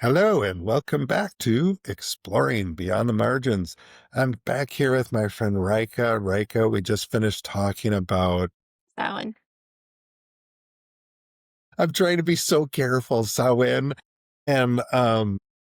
Hello and welcome back to Exploring Beyond the Margins. I'm back here with my friend Rieka. Rieka, we just finished talking about, That one. I'm trying to be so careful, Samhain, and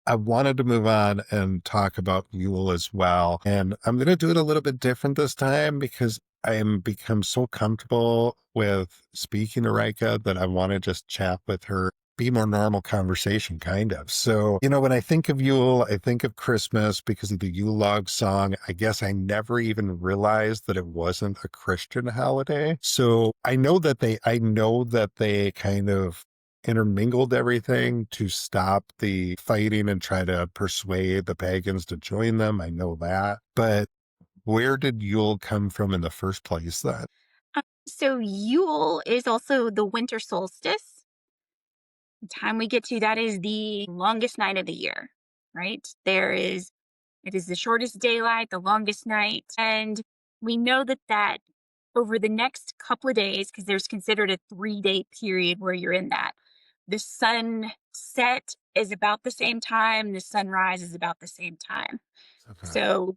I wanted to move on and talk about Yule as well. And I'm going to do it a little bit different this time because I am become so comfortable with speaking to Rieka that I want to just chat with her, be more normal conversation, kind of. So, when I think of Yule, I think of Christmas because of the Yule log song. I guess I never even realized that it wasn't a Christian holiday. So I know that they kind of intermingled everything to stop the fighting and try to persuade the pagans to join them. I know that. But where did Yule come from in the first place then? So Yule is also the winter solstice. The time we get to that is the longest night of the year, right? It is the shortest daylight, the longest night. And we know that over the next couple of days, because there's considered a 3-day period where you're in that, the sun set is about the same time, the sunrise is about the same time. Okay. So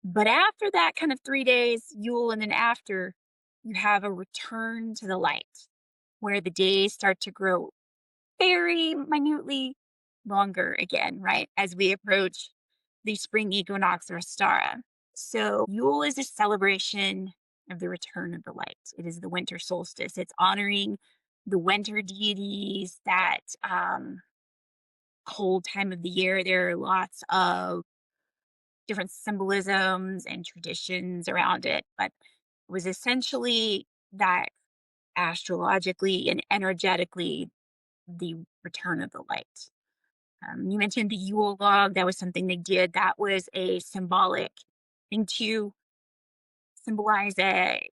but after that kind of 3 days, Yule, and then after, you have a return to the light, where the days start to grow very minutely longer again, right? As we approach the spring equinox or Ostara. So Yule is a celebration of the return of the light. It is the winter solstice. It's honoring the winter deities, that cold time of the year. There are lots of different symbolisms and traditions around it, but it was essentially that astrologically and energetically the return of the light. You mentioned the Yule log. That was something they did. That was a symbolic thing to symbolize a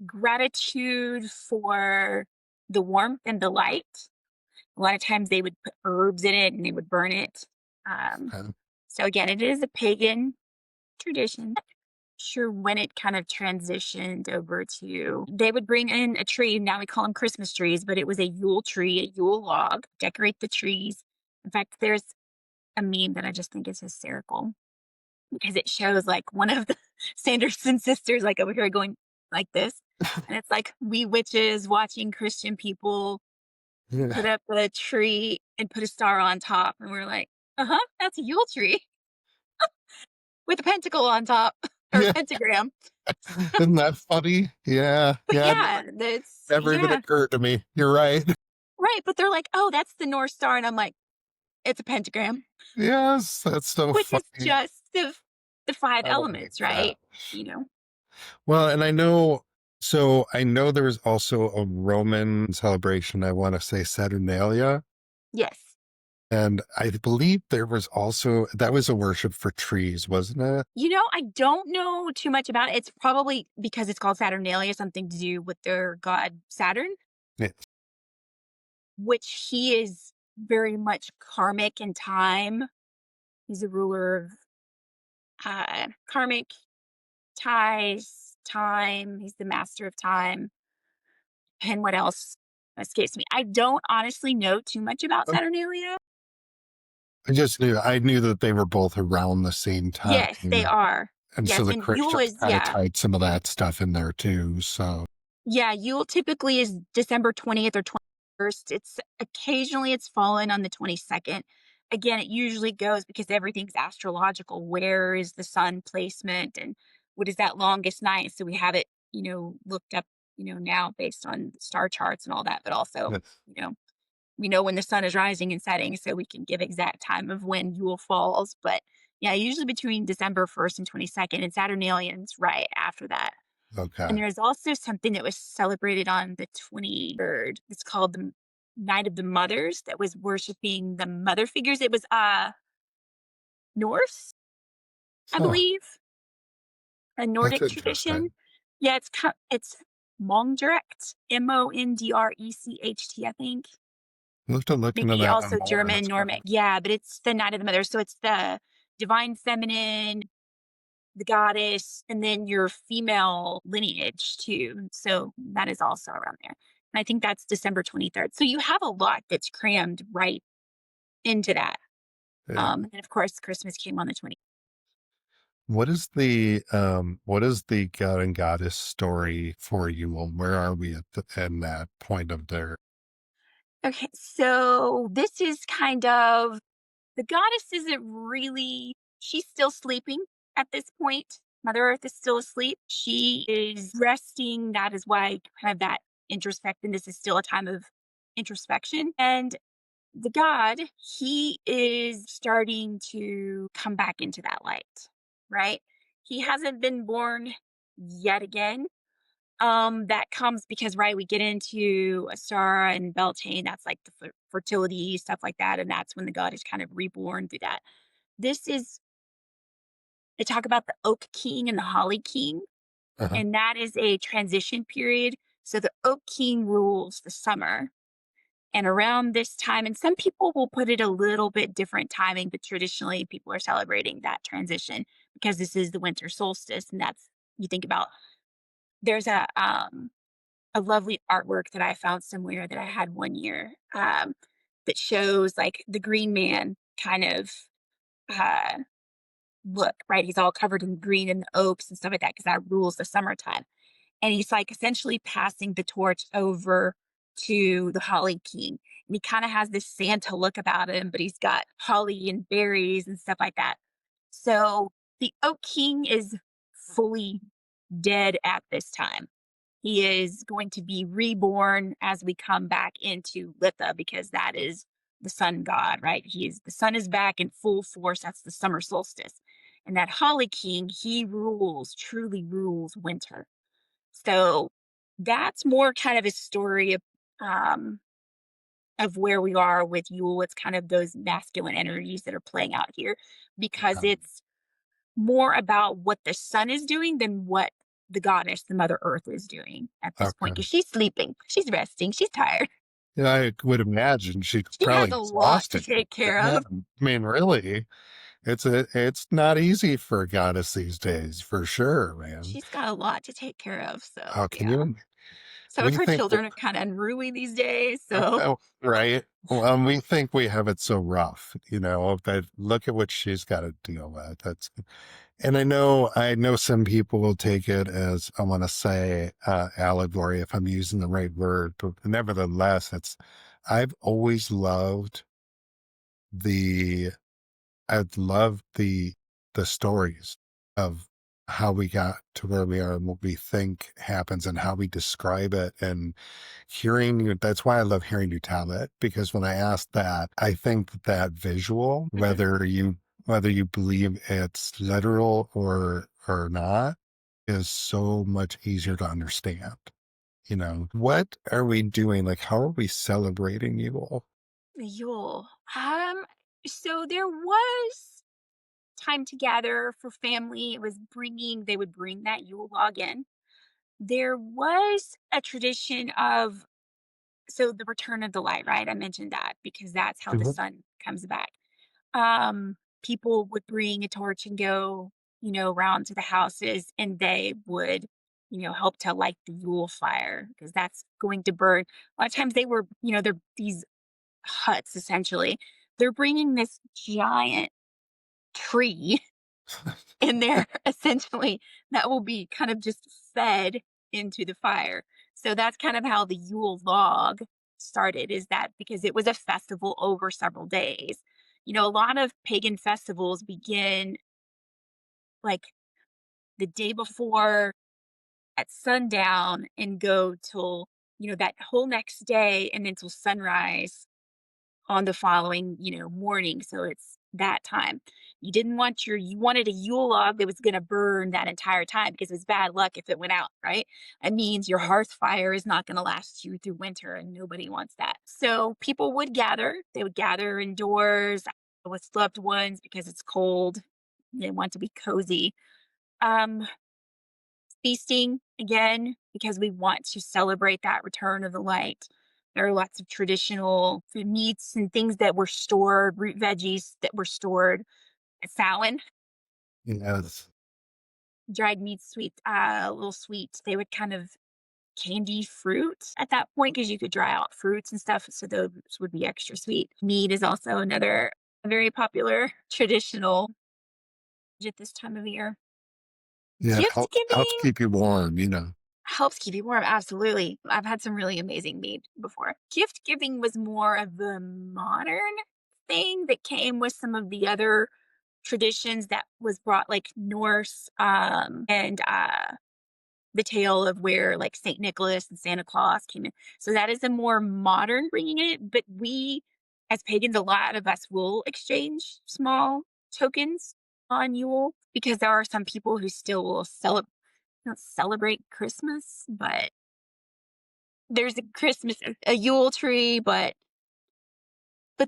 gratitude for the warmth and the light. A lot of times they would put herbs in it and they would burn it. Um, Okay. so again, it is a pagan tradition. Sure when it kind of transitioned over to they would bring in a tree. Now we call them Christmas trees, but it was a Yule tree, a Yule log, decorate the trees. In fact, there's a meme that I just think is hysterical because it shows like one of the Sanderson sisters like over here going like this. And it's like we witches watching Christian people Yeah. put up a tree and put a star on top. And we're like, uh-huh, that's a Yule tree with a pentacle on top or a Yeah. pentagram. Isn't that funny? Yeah. But Yeah. yeah, that's Never even yeah. occurred to me. You're right. Right, but they're like, "Oh, that's the North Star," and I'm like, "It's a pentagram," Yes. That's so which is funny. just the 5 I like elements, that. right? You know? Well, and I know there was also a Roman celebration. I want to say Saturnalia. Yes. And I believe there was also, that was a worship for trees, wasn't it? I don't know too much about it. It's probably because it's called Saturnalia, something to do with their god Saturn, Yes. which he is very much karmic in time. He's a ruler of, karmic ties, time. He's the master of time. And what else escapes me? I don't honestly know too much about Saturnalia. I knew that they were both around the same Yes, they time. are. And so Yes, the and Yule Christians is kind of yeah. tied some of that stuff in there too. So, Yeah, Yule typically is December 20th or 21st. It's fallen on the 22nd. Again, it usually goes because everything's astrological. Where is the sun placement and what is that longest night? So we have it, looked up, now based on star charts and all that, but also, yes. you know, we know when the sun is rising and setting so we can give exact time of when Yule falls. But yeah, usually between December 1st and 22nd, and Saturnalians right after that. And Okay. there's also something that was celebrated on the 23rd. It's called the Night of the Mothers, that was worshiping the mother figures. It was Norse, I Huh. believe, a That's Nordic tradition. interesting. Yeah, it's Mondrecht, Mondrecht, I think. We'll have to look into Maybe that one also more. German, That's Norman. fun. Yeah, but it's the Night of the Mother. So it's the divine feminine. the goddess, and then your female lineage too. So that is also around there. And I think that's December 23rd. So you have a lot that's crammed right into that. Yeah. And of course, Christmas came on the 20th. What is the god and goddess story for you? Well, where are we in that point of their Okay, so this is kind of the goddess isn't really, she's still sleeping at this point. Mother Earth is still asleep. She is resting. That is why kind of that introspection. This is still a time of introspection. And the god, he is starting to come back into that light, right? He hasn't been born yet again. That comes because, right, we get into Astara and Beltane, that's like the fertility, stuff like that, and that's when the god is kind of reborn through that. This is they talk about the Oak King and the Holly King, uh and that is a transition period. So the Oak King rules the summer, and around this time, and some people will put it a little bit different timing, but traditionally people are celebrating that transition because this is the winter solstice, and that's you think about there's a lovely artwork that I found somewhere that I had one year, that shows like the green man kind of uh, look, right? He's all covered in green and the oaks and stuff like that because that rules the summertime. And he's like essentially passing the torch over to the Holly King. And he kind of has this Santa look about him, but he's got holly and berries and stuff like that. So the Oak King is fully dead at this time. He is going to be reborn as we come back into Litha because that is the sun god, right? He is the sun is back in full force. That's the summer solstice. And that Holly King, he rules, truly rules winter. So that's more kind of a story um, of where we are with Yule. It's kind of those masculine energies that are playing out here because it's more about what the sun is doing than what the goddess, the Mother Earth, is doing at this point Okay. because she's sleeping, she's resting, she's tired. Yeah, I would imagine she's She has probably a lot to exhausted. take care Yeah, of. I mean, really, it's not easy for a goddess these days, for sure, man. She's got a lot to take care of. So, How can yeah. you? Some of We her think, children are kind of unruly these days. So, oh, right? Well, we think we have it so rough, but look at what she's got to deal with. And I know some people will take it as I want to say allegory if I'm using the right word, but nevertheless, I've always loved the I'd love the stories of how we got to where we are and what we think happens and how we describe it and hearing you. That's why I love hearing you tell it because when I ask that, I think that visual, mhm. whether you believe it's literal or not, is so much easier to understand. What are we doing? Like, how are we celebrating you all? Yule. So there was time to gather for family. It was they would bring that Yule log in. There was a tradition of, so the return of the light, right? I mentioned that because that's how the Mhm. sun comes back. People would bring a torch and go, around to the houses and they would, help to light the Yule fire because that's going to burn. A lot of times they were, they're these huts essentially. They're bringing this giant tree in there essentially that will be kind of just fed into the fire. So that's kind of how the Yule log started, is that because it was a festival over several days. A lot of pagan festivals begin like the day before at sundown and go till, that whole next day and then till sunrise on the following, morning. So it's that time. You wanted a Yule log that was going to burn that entire time because it's bad luck if it went out, right? It means your hearth fire is not going to last you through winter and nobody wants that. So people would gather, they would gather indoors with loved ones because it's cold. They want to be cozy. Um, Feasting again because we want to celebrate that return of the light. There are lots of traditional food meats and things that were stored, root veggies that were stored. Samhain, Yes. dried meat sweet, a little sweet. They would kind of candy fruit at that point because you could dry out fruits and stuff, so those would be extra sweet. Mead is also another very popular traditional at this time of year. Yeah, Gift helps giving keep you warm, you know. helps keep you warm, absolutely. I've had some really amazing mead before. Gift giving was more of a modern thing that came with some of the other traditions that was brought, like Norse, and, the tale of where, like, Saint Nicholas and Santa Claus came in. So that is a more modern bringing it, but we, as pagans, a lot of us will exchange small tokens on Yule because there are some people who still will not celebrate Christmas, but there's a Christmas a Yule tree, but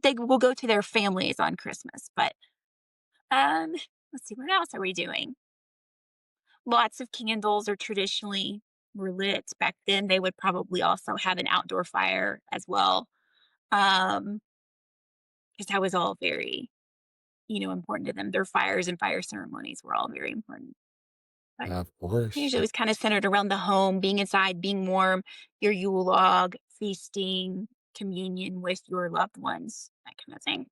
they will go to their families on Christmas. But, um, let's see, what else are we doing? Lots of candles are traditionally were lit. Back then, they would probably also have an outdoor fire as well, because that was all very, important to them. Their fires and fire ceremonies were all very important. But Yeah, of course. usually it was kinda centered around the home, being inside, being warm, your Yule log, feasting, communion with your loved ones, that kinda thing.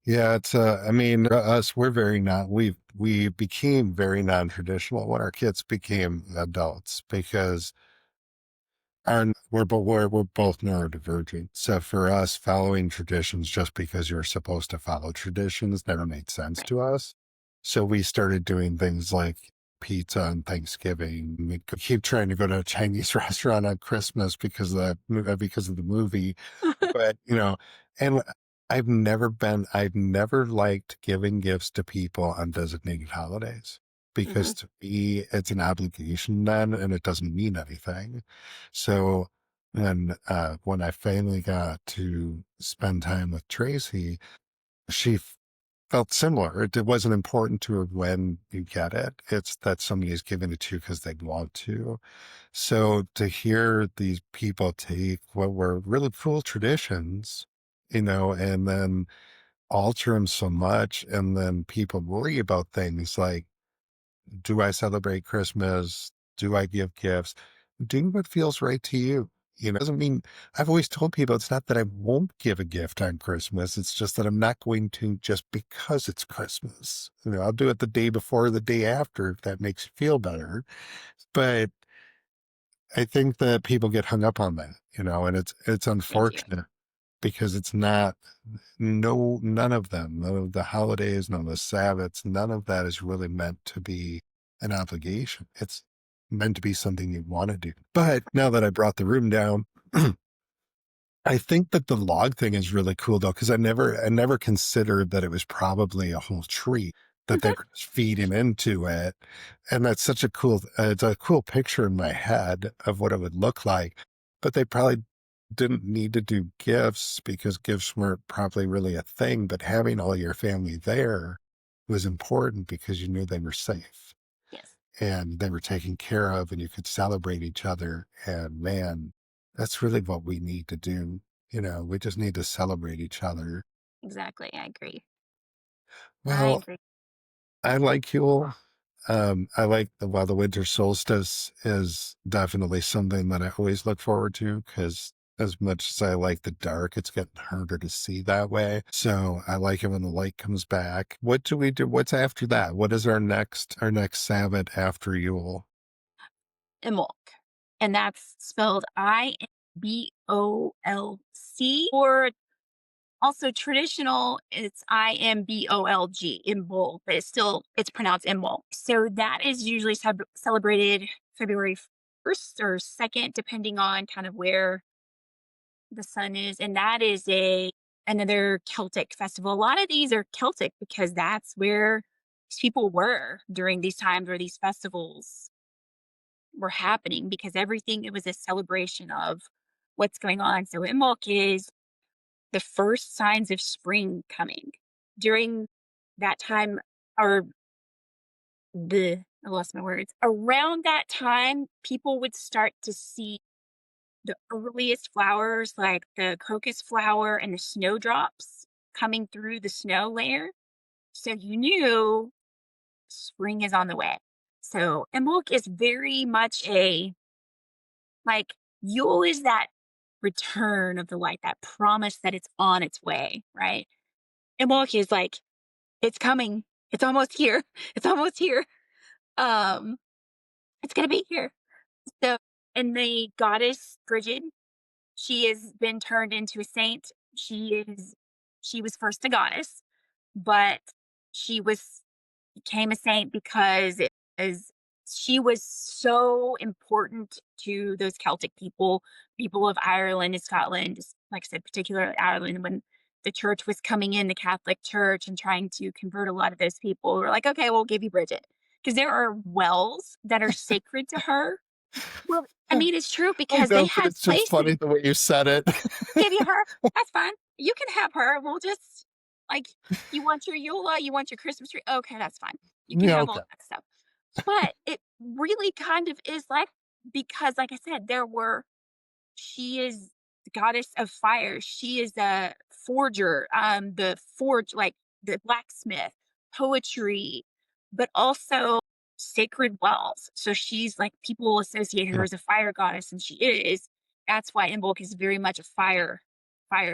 Yeah, it's I mean, us, we're very not we became very non-traditional when our kids became adults because we're both neurodivergent. So for us, following traditions just because you're supposed to follow traditions never made sense Right. to us. So we started doing things like pizza on Thanksgiving. We keep trying to go to a Chinese restaurant on Christmas because of the movie. But and I've never liked giving gifts to people on designated holidays because Mhm. to me it's an obligation then and it doesn't mean anything. So then when I finally got to spend time with Tracy, she felt similar. It wasn't important to her when you get it. It's that somebody is giving it to you because they want to. So to hear these people take what were really cool traditions, and then alter them so much, and then people worry about things like, do I celebrate Christmas? Do I give gifts? Do what feels right to you. Doesn't mean I've always told people it's not that I won't give a gift on Christmas. It's just that I'm not going to just because it's Christmas. I'll do it the day before, or the day after, if that makes you feel better. But I think that people get hung up on that, and it's They do. unfortunate because it's not none of them, none of the holidays, none of the Sabbaths, none of that is really meant to be an obligation. It's meant to be something you want to do. But now that I brought the room down, I think that the log thing is really cool though, because I never considered that it was probably a whole tree that they Mhm. were just feeding into it. And that's such a it's a cool picture in my head of what it would look like. But they probably didn't need to do gifts because gifts weren't probably really a thing. But having all your family there was important because you knew they were safe Yes, and they were taken care of and you could celebrate each other. And man, that's really what we need to do. We just need to celebrate each other. exactly, I agree. I Well, agree. I like Yule. I like while the winter solstice is definitely something that I always look forward to because as much as I like the dark, it's getting harder to see that way. So I like it when the light comes back. What do we do? What's after that? What is our next Sabbath after Yule? Imbolc, and that's spelled Imbolc, or also traditional, it's Imbolg, Imbolc, but it's pronounced Imbolc. So that is usually celebrated February 1st or 2nd, depending on kind of where the sun is, and that is a another Celtic festival. A lot of these are Celtic because that's where these people were during these times where these festivals were happening because everything it was a celebration of what's going on. So Imbolc is the first signs of spring coming. During that time, or I lost my words. Around that time, people would start to see the earliest flowers, like the crocus flower and the snowdrops coming through the snow layer. So you knew spring is on the way. So Imbolc is very much a like Yule is that return of the light, that promise that it's on its way, right? Imbolc is like, it's coming. It's almost here. It's almost here. Um, it's gonna be here. So, and the goddess Frigid, she has been turned into a saint. She was first a goddess, but she was became a saint because it is she was so important to those Celtic people, people of Ireland and Scotland, just like I said, particularly Ireland, when the church was coming in, the Catholic Church, and trying to convert a lot of those people. We're like, okay, we'll give you Bridget. Because there are wells that are sacred to her. Well, I mean, it's true I because they know, but had it's just places. funny the way you said it. Give you her. That's fine. You can have her. We'll just like you want your Yule, you want your Christmas tree. Okay, that's fine. You can Yeah, have all okay. that stuff. But it really kind of is like because like I said, there were she is the goddess of fire. She is a forger, the forge, like the blacksmith, poetry, but also sacred wells. So she's like people associate her Yeah. as a fire goddess, and she is. That's why Imbolc is very much a fire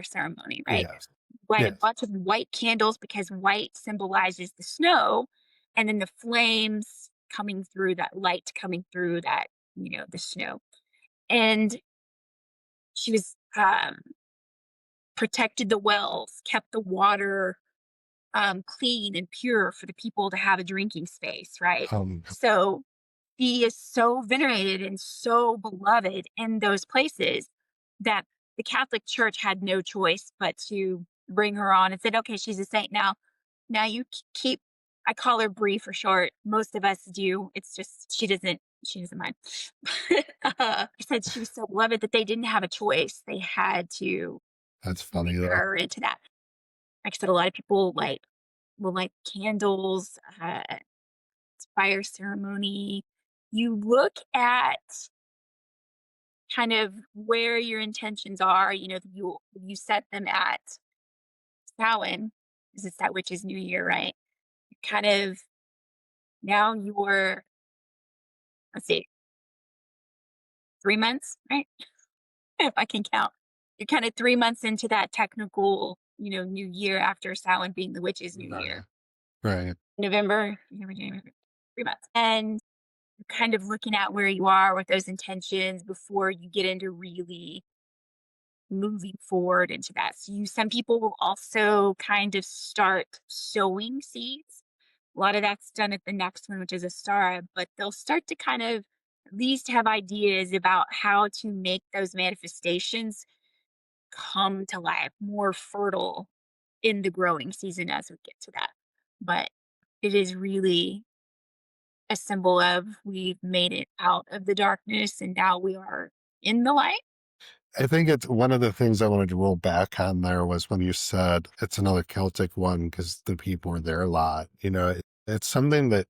ceremony, right? Yes. Light a Yes. bunch of white candles because white symbolizes the snow, and then the flames coming through that light coming through that the snow. And she was, protected the wells, kept the water, clean and pure for the people to have a drinking space, right? Um, So she is so venerated and so beloved in those places that the Catholic Church had no choice but to bring her on and said, "Okay, she's a saint now. Now you keep." I call her Brie for short. Most of us do. It's just she doesn't mind. I said she was so beloved that they didn't have a choice. They had to that's funny bring though. her into that. Like I said, a lot of people will light candles, fire ceremony. You look at kind of where your intentions are. You set them at Samhain, because it's that witch's new year, right? Kind of now you're, let's see, 3 months, right? If I can count. You're kind of 3 months into that technical, new year after Samhain being the witch's new Right. year. Right. November, December, January, 3 months. And you're kind of looking at where you are with those intentions before you get into really moving forward into that. So some people will also kind of start sowing seeds. A lot of that's done at the next one, which is a star, but they'll start to kind of at least have ideas about how to make those manifestations come to life, more fertile in the growing season as we get to that. But it is really a symbol of we've made it out of the darkness and now we are in the light. I think it's one of the things I wanted to roll back on there was when you said it's another Celtic one because the people were there a lot. It's something that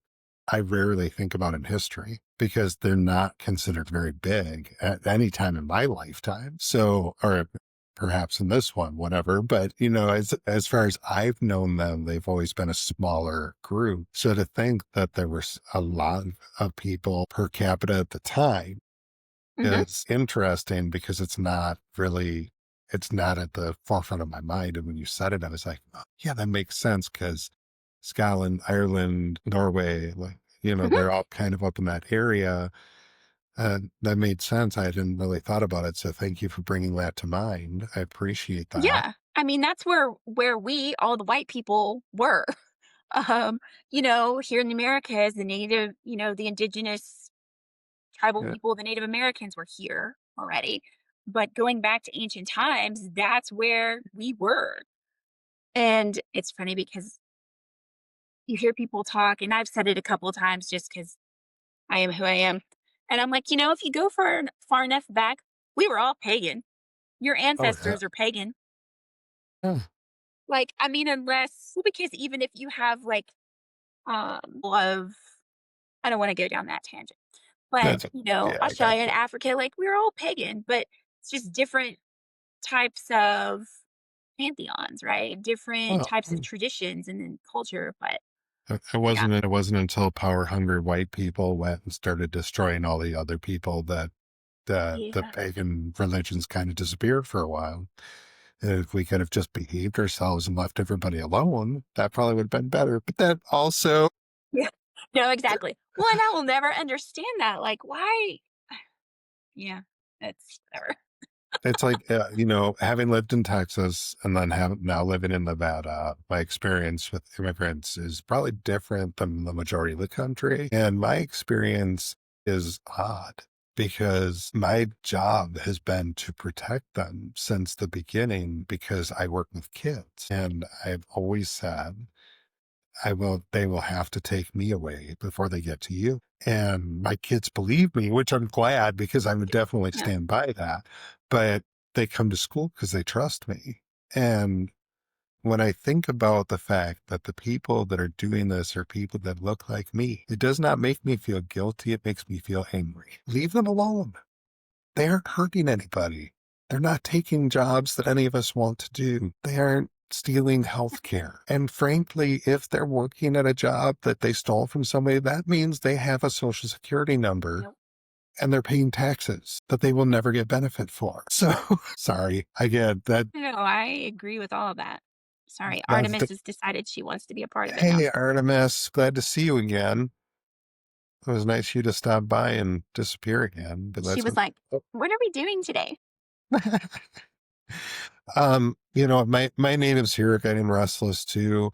I rarely think about in history because they're not considered very big at any time in my lifetime. So, or perhaps in this one, whatever. But as far as I've known them, they've always been a smaller group. So to think that there was a lot of people per capita at the time Hmm. is interesting because it's not at the forefront of my mind. And when you said it, I was like, oh, yeah, that makes sense because Scotland, Ireland, Norway, like, Hmm. they're all kind of up in that area. And that made sense. I hadn't really thought about it. So thank you for bringing that to mind. I appreciate that. Yeah. I mean, that's where we, all the white people, were. Here in the Americas, the native, the indigenous tribal Yeah. people, the Native Americans were here already. But going back to ancient times, that's where we were. And it's funny because you hear people talk, and I've said it a couple of times just because I am who I am. And I'm like, if you go far enough back, we were all pagan. Your Oh, yeah. ancestors are pagan. Yeah. Like, I mean, because even if you have like, of, I don't want to go down that tangent, but, That's, yeah, I got Australia and you. Africa, like, we're all pagan, but it's just different types of pantheons, right? Different Well, types of traditions and then culture. But Yeah. It wasn't until power hungry white people went and started destroying all the other people that the Yeah. pagan religions kind of disappeared for a while. If we could have just behaved ourselves and left everybody alone, that probably would have been better. But that also, Yeah. No, exactly. Well, and I will never understand that. Like, why? Yeah, it's whatever. it's like, having lived in Texas and then now living in Nevada, my experience with immigrants is probably different than the majority of the country. And my experience is odd because my job has been to protect them since the beginning because I work with kids. And I've always said, they will have to take me away before they get to you. And my kids believe me, which I'm glad because I would definitely Yeah. stand by that. But they come to school because they trust me. And when I think about the fact that the people that are doing this are people that look like me, it does not make me feel guilty. It makes me feel angry. Leave them alone. They aren't hurting anybody. They're not taking jobs that any of us want to do. They aren't stealing healthcare. And frankly, if they're working at a job that they stole from somebody, that means they have a social security number Yep. and they're paying taxes that they will never get benefit for. So sorry, I get that. No, I agree with all of that. Sorry, That's Artemis the, has decided she wants to be a part of it now. hey, Artemis, glad to see you again. It was nice of you to stop by and disappear again, but She that's was like, "What are we doing today?" my native's here getting restless too.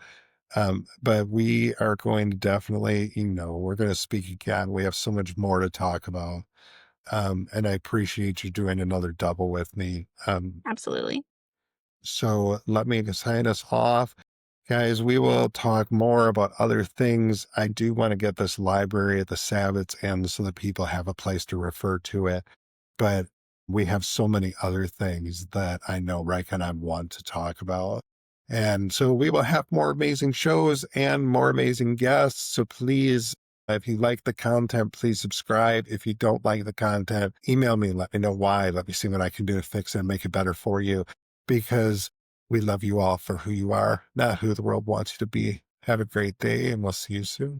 But we are going to definitely, we're going to speak again. We have so much more to talk about. And I appreciate you doing another double with me. Absolutely. So let me sign us off. Guys, we will talk more about other things. I do want to get this library at the Sabbath's end so that people have a place to refer to it. But we have so many other things that I know Rick and I want to talk about. And so we will have more amazing shows and more amazing guests. So please, if you like the content, please subscribe. If you don't like the content, email me, let me know why. Let me see what I can do to fix it and make it better for you. Because we love you all for who you are, not who the world wants you to be. Have a great day, and we'll see you soon.